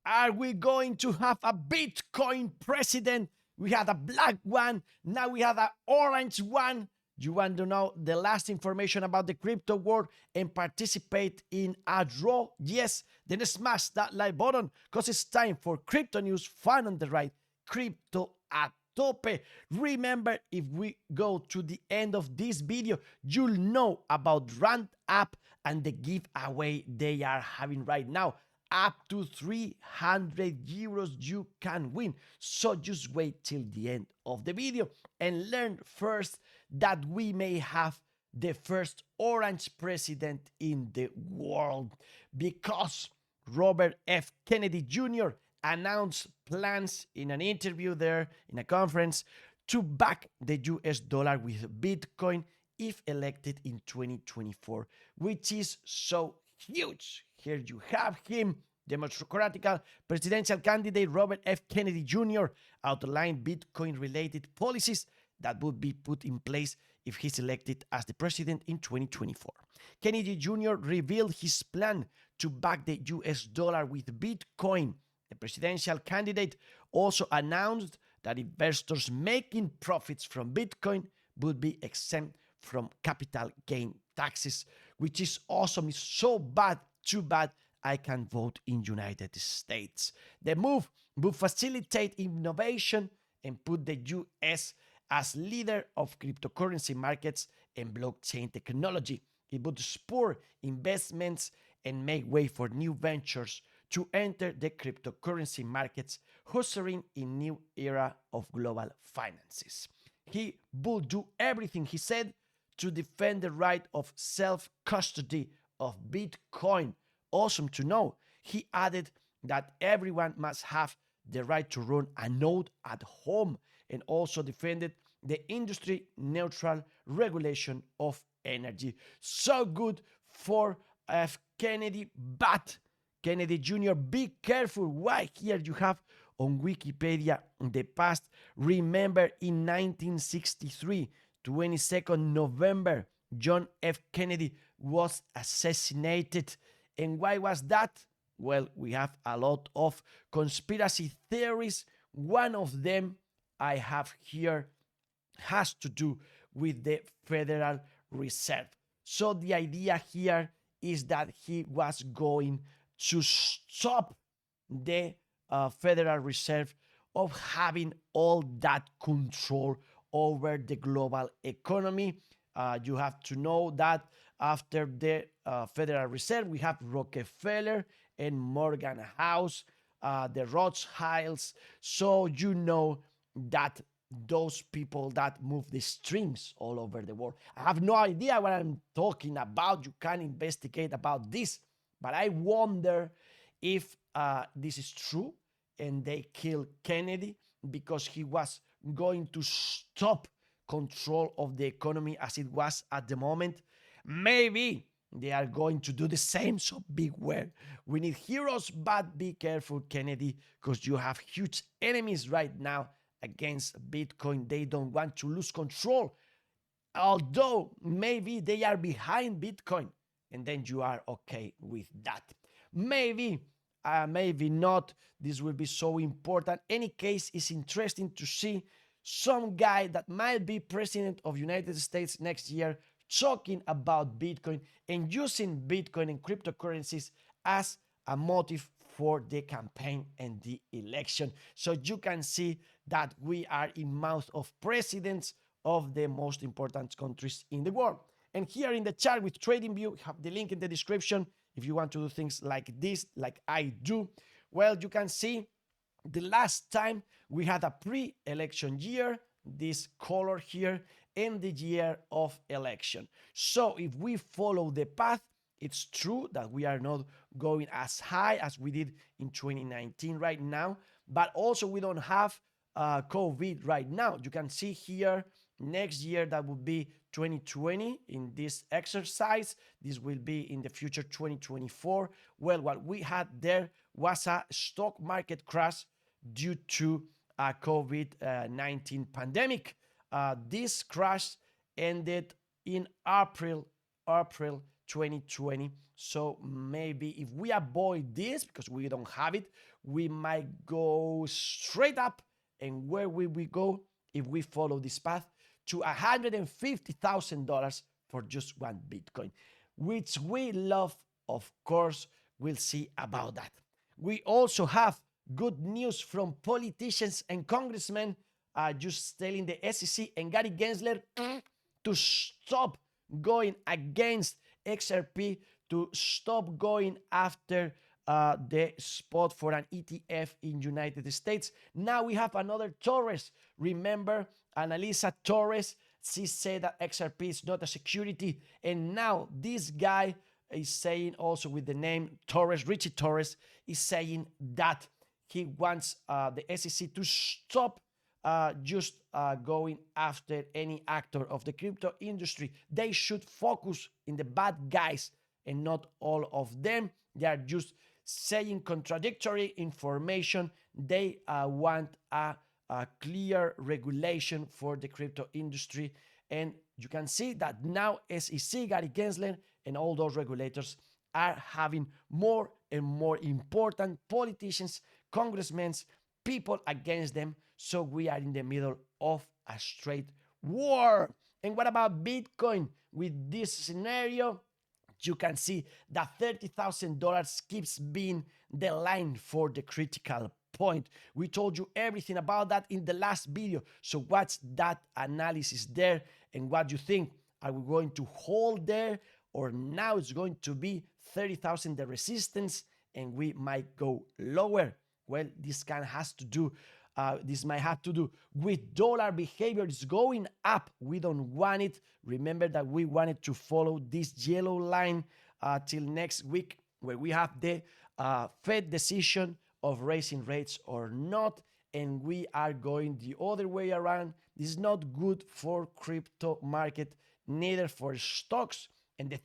Are we going to have a Bitcoin president? We had a black one. Now we have an orange one. You want to know the last information about the crypto world and participate in a draw? Yes, then smash that like button because it's time for crypto news, fun on the right, crypto at tope. Remember, if we go to the end of this video, you'll know about Rand app and the giveaway they are having right now. Up to 300 euros you can win. So just wait till the end of the video and learn first that we may have the first orange president in the world because Robert F. Kennedy Jr. announced plans in an interview there in a conference to back the US dollar with Bitcoin if elected in 2024, which is so huge. Here you have him, Democratic presidential candidate Robert F. Kennedy Jr. outlined Bitcoin-related policies that would be put in place if he's elected as the president in 2024. Kennedy Jr. revealed his plan to back the US dollar with Bitcoin. The presidential candidate also announced that investors making profits from Bitcoin would be exempt from capital gain taxes, which is awesome. It's so bad, too bad I can vote in United States. The move would facilitate innovation and put the US as leader of cryptocurrency markets and blockchain technology. It would spur investments and make way for new ventures to enter the cryptocurrency markets, ushering in new era of global finances. He would do everything, he said, to defend the right of self-custody of Bitcoin. Awesome to know. He added that everyone must have the right to run a node at home and also defended the industry-neutral regulation of energy. So good for F. Kennedy, but Kennedy Jr., be careful. Why? Here you have on Wikipedia in the past. Remember in 1963, 22nd November, John F. Kennedy was assassinated. And why was that? Well, we have a lot of conspiracy theories. One of them I have here has to do with the Federal Reserve. So the idea here is that he was going to stop the Federal Reserve of having all that control over the global economy. You have to know that after the Federal Reserve, we have Rockefeller and Morgan House, the Rothschilds. So you know that those people that move the strings all over the world. I have no idea what I'm talking about. You can investigate about this. But I wonder if this is true and they killed Kennedy because he was going to stop control of the economy as it was at the moment. Maybe they are going to do the same, so beware. We need heroes, but be careful, Kennedy, because you have huge enemies right now against Bitcoin. They don't want to lose control, although maybe they are behind Bitcoin, and then you are okay with that. Maybe not. This will be so important. Any case, it's interesting to see some guy that might be president of United States next year talking about Bitcoin and using Bitcoin and cryptocurrencies as a motive for the campaign and the election. So you can see that we are in mouth of presidents of the most important countries in the world. And here in the chart with TradingView, we have the link in the description if you want to do things like this, like I do. Well, you can see the last time we had a pre-election year, this color here, in the year of election. So if we follow the path, it's true that we are not going as high as we did in 2019 right now, but also we don't have COVID right now. You can see here next year that would be 2020 in this exercise. This will be in the future 2024. Well, what we had there was a stock market crash due to a COVID-19 pandemic. This crash ended in April 2020. So maybe if we avoid this, because we don't have it, we might go straight up. And where will we go if we follow this path? To $150,000 for just one Bitcoin, which we love, of course. We'll see about that. We also have good news from politicians and congressmen just telling the SEC and Gary Gensler to stop going against XRP, to stop going after the spot for an ETF in United States. Now we have another Torres. Remember, Annalisa Torres, she said that XRP is not a security. And now this guy is saying also with the name Torres, Richie Torres, is saying that he wants the SEC to stop just going after any actor of the crypto industry. They should focus in the bad guys and not all of them. They are just saying contradictory information. They want a clear regulation for the crypto industry. And you can see that now SEC, Gary Gensler, and all those regulators are having more and more important politicians, congressmen, people against them. So we are in the middle of a straight war. And what about Bitcoin? With this scenario, you can see that $30,000 keeps being the line for the critical point. We told you everything about that in the last video. So what's that analysis there? And what do you think? Are we going to hold there? Or now it's going to be 30,000 the resistance and we might go lower? Well, this might have to do with dollar behavior. It's going up. We don't want it. Remember that we wanted to follow this yellow line till next week, where we have the Fed decision of raising rates or not, and we are going the other way around. This is not good for crypto market, neither for stocks. And the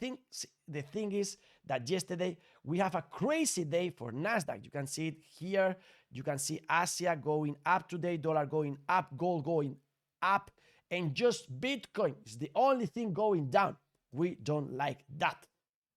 thing is that yesterday we have a crazy day for Nasdaq. You can see it here. You can see Asia going up today, dollar going up, gold going up, and just Bitcoin is the only thing going down. We don't like that.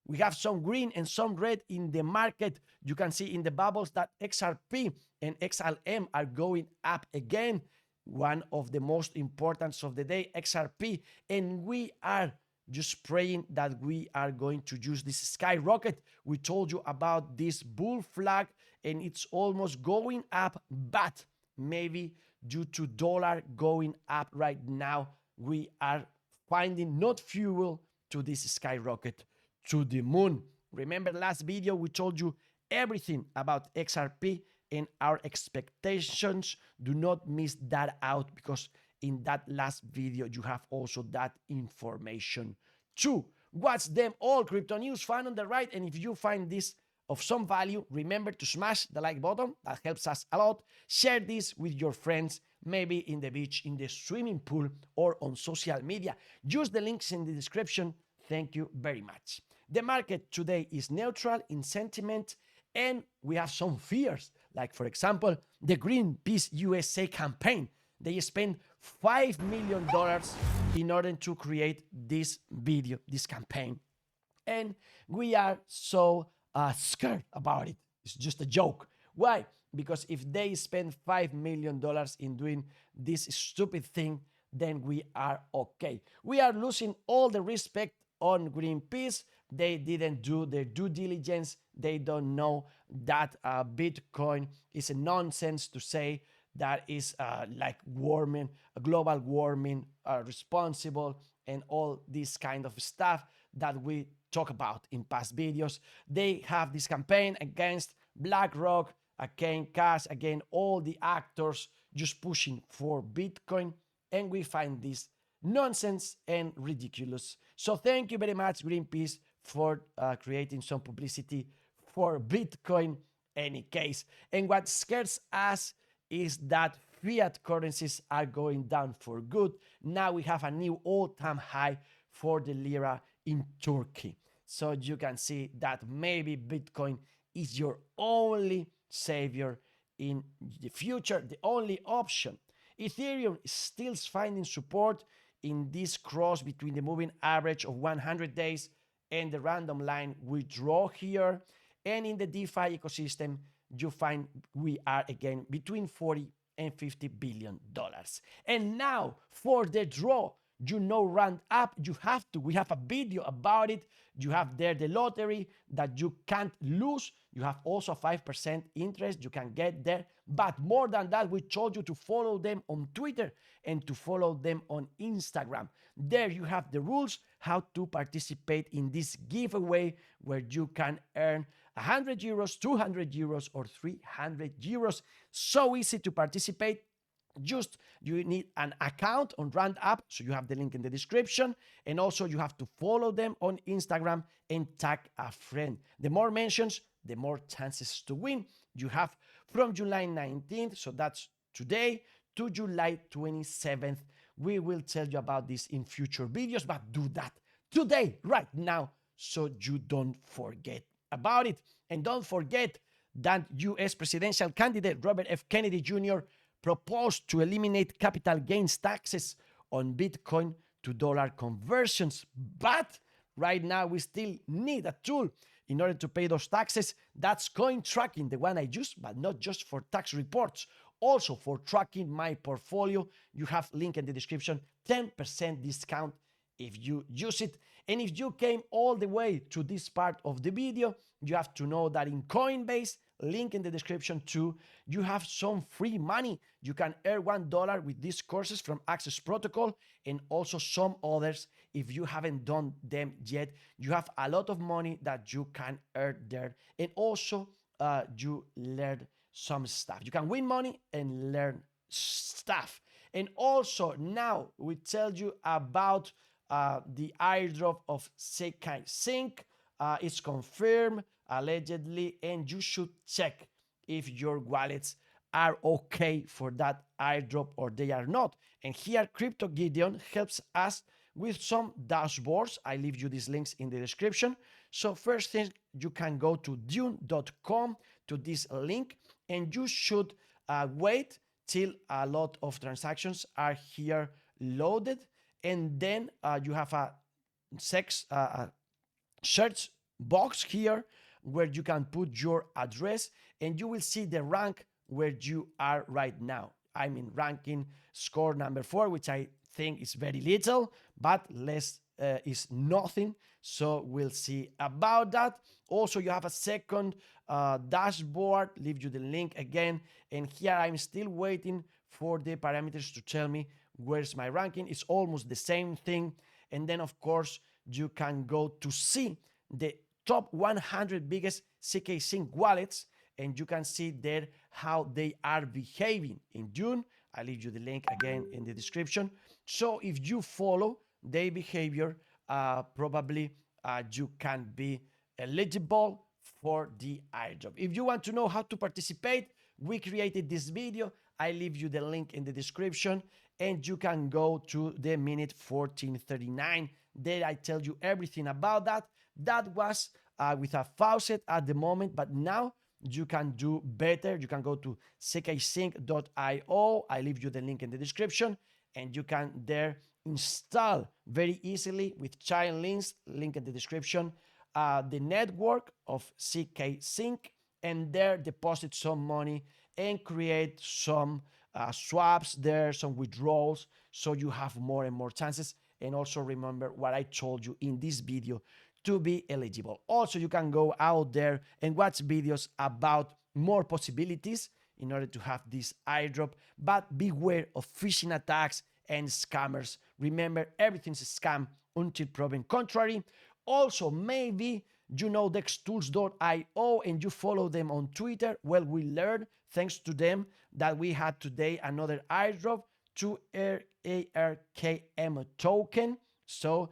We have some green and some red in the market. You can see in the bubbles that XRP and XLM are going up again. One of the most important of the day, XRP, and we are just praying that we are going to use this skyrocket. We told you about this bull flag, and it's almost going up, but maybe due to dollar going up right now, we are finding not fuel to this skyrocket to the moon. Remember last video, we told you everything about XRP and our expectations. Do not miss that out, because in that last video, you have also that information too. Watch them all, crypto news, fun on the right. And if you find this of some value, remember to smash the like button. That helps us a lot. Share this with your friends, maybe in the beach, in the swimming pool, or on social media. Use the links in the description. Thank you very much. The market today is neutral in sentiment, and we have some fears, like for example, the Greenpeace USA campaign. They spent $5 million in order to create this video, this campaign. And we are so scared about it. It's just a joke. Why? Because if they spend $5 million in doing this stupid thing, then we are okay. We are losing all the respect on Greenpeace. They didn't do their due diligence. They don't know that Bitcoin is a nonsense to say that is like warming, global warming, responsible, and all this kind of stuff that we talk about in past videos. They have this campaign against BlackRock, against Cash, against all the actors just pushing for Bitcoin, and we find this nonsense and ridiculous. So thank you very much, Greenpeace, for creating some publicity for Bitcoin any case. And what scares us is that fiat currencies are going down for good. Now we have a new all-time high for the lira in Turkey. So you can see that maybe Bitcoin is your only savior in the future, the only option. Ethereum is still finding support in this cross between the moving average of 100 days and the random line withdraw here. And in the DeFi ecosystem, you find we are again between 40 and $50 billion. And now for the draw, Rand app, we have a video about it. You have there the lottery that you can't lose. You have also 5% interest you can get there. But more than that, we told you to follow them on Twitter and to follow them on Instagram. There you have the rules, how to participate in this giveaway where you can earn 100 euros, 200 euros, or 300 euros. So easy to participate. Just you need an account on Rand app, so you have the link in the description, and also you have to follow them on Instagram and tag a friend. The more mentions, the more chances to win. You have from July 19th, so that's today, to July 27th. We will tell you about this in future videos, but do that today, right now, so you don't forget about it. And don't forget that US presidential candidate Robert F. Kennedy Jr. proposed to eliminate capital gains taxes on Bitcoin to dollar conversions. But right now, we still need a tool in order to pay those taxes. That's coin tracking, the one I use, but not just for tax reports. Also for tracking my portfolio. You have link in the description, 10% discount if you use it. And if you came all the way to this part of the video, you have to know that in Coinbase, link in the description too, you have some free money. You can earn $1 with these courses from Access Protocol and also some others. If you haven't done them yet, you have a lot of money that you can earn there. And also you learn some stuff. You can win money and learn stuff. And also now we tell you about the airdrop of Sekai Sync. It's confirmed allegedly, and you should check if your wallets are okay for that airdrop or they are not. And here Crypto Gideon helps us with some dashboards. I leave you these links in the description. So first thing, you can go to dune.com to this link, and you should wait till a lot of transactions are here loaded, and then you have a search box here where you can put your address, and you will see the rank where you are right now. I'm in ranking score number 4, which I think is very little, but less is nothing. So we'll see about that. Also, you have a second dashboard. Leave you the link again. And here I'm still waiting for the parameters to tell me where's my ranking. It's almost the same thing. And then, of course, you can go to see the top 100 biggest CK Sync wallets, and you can see there how they are behaving in June. I leave you the link again in the description. So if you follow their behavior, probably you can be eligible for the airdrop. If you want to know how to participate, we created this video. I leave you the link in the description, and you can go to the minute 1439. There I tell you everything about that. That was with a faucet at the moment, but now you can do better. You can go to ckSync.io. I leave you the link in the description, and you can there install very easily with child links, link in the description, the network of CK Sync, and there deposit some money and create some swaps there, some withdrawals, so you have more and more chances. And also remember what I told you in this video to be eligible. Also, you can go out there and watch videos about more possibilities in order to have this airdrop, but beware of phishing attacks and scammers. Remember, everything's a scam until proven contrary. Also, maybe you know dextools.io and you follow them on Twitter. Well, we learned, thanks to them, that we had today another airdrop to ARKM token. So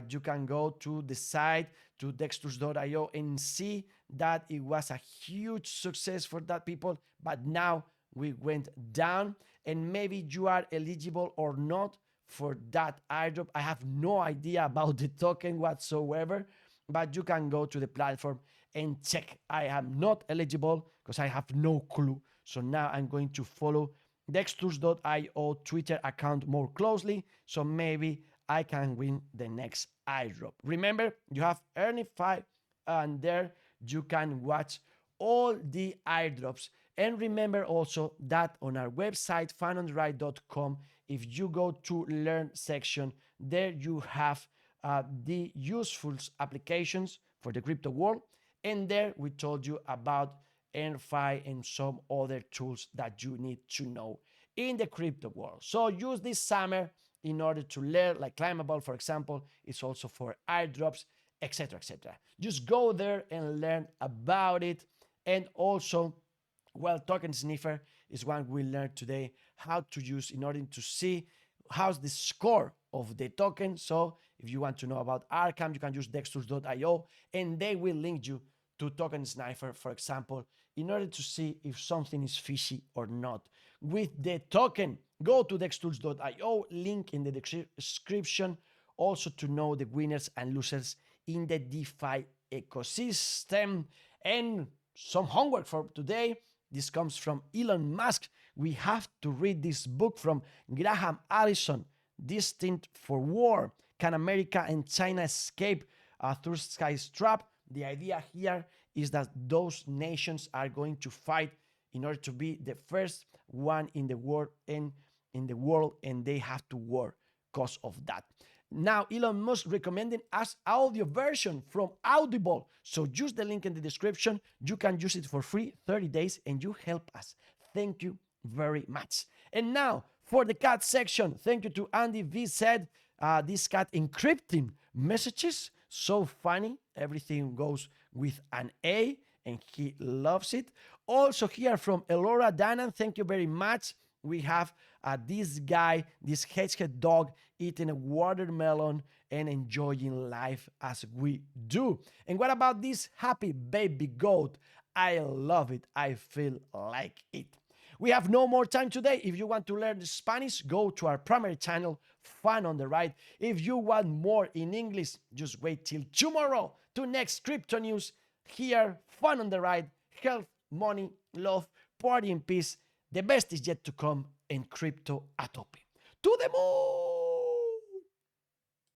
you can go to the site, to dextools.io, and see that it was a huge success for that people, but now we went down, and maybe you are eligible or not for that airdrop. I have no idea about the token whatsoever, but you can go to the platform and check. I am not eligible because I have no clue. So now I'm going to follow dextools.io Twitter account more closely, so maybe I can win the next airdrop. Remember, you have Earnify, and there you can watch all the airdrops. And remember also that on our website, funontheride.com, if you go to Learn section, there you have the useful applications for the crypto world. And there we told you about Earnify and some other tools that you need to know in the crypto world. So use this summer in order to learn, like Climbable, for example. It's also for airdrops, etc., etc. Just go there and learn about it. And also, well, Token Sniffer is one we learned today how to use in order to see how's the score of the token. So if you want to know about Arkham, you can use dextools.io, and they will link you to Token Sniffer, for example, in order to see if something is fishy or not with the token. Go to dextools.io, link in the description, also to know the winners and losers in the DeFi ecosystem. And some homework for today. This comes from Elon Musk. We have to read this book from Graham Allison, Destined for War. Can America and China escape through Sky's trap? The idea here is that those nations are going to fight in order to be the first one in the world, and they have to war because of that. Now, Elon Musk recommending us audio version from Audible. So use the link in the description. You can use it for free, 30 days, and you help us. Thank you very much. And now, for the cat section, thank you to Andy V said, this cat encrypting messages. So funny. Everything goes with an A, and he loves it. Also here from Elora Danan, thank you very much. We have this guy, this hedgehog dog, eating a watermelon and enjoying life as we do. And what about this happy baby goat? I love it. I feel like it. We have no more time today. If you want to learn Spanish, go to our primary channel, Fun on the Ride. If you want more in English, just wait till tomorrow to next crypto news. Here, Fun on the Ride, health, money, love, party, and peace. The best is yet to come, in crypto a tope. To the moon!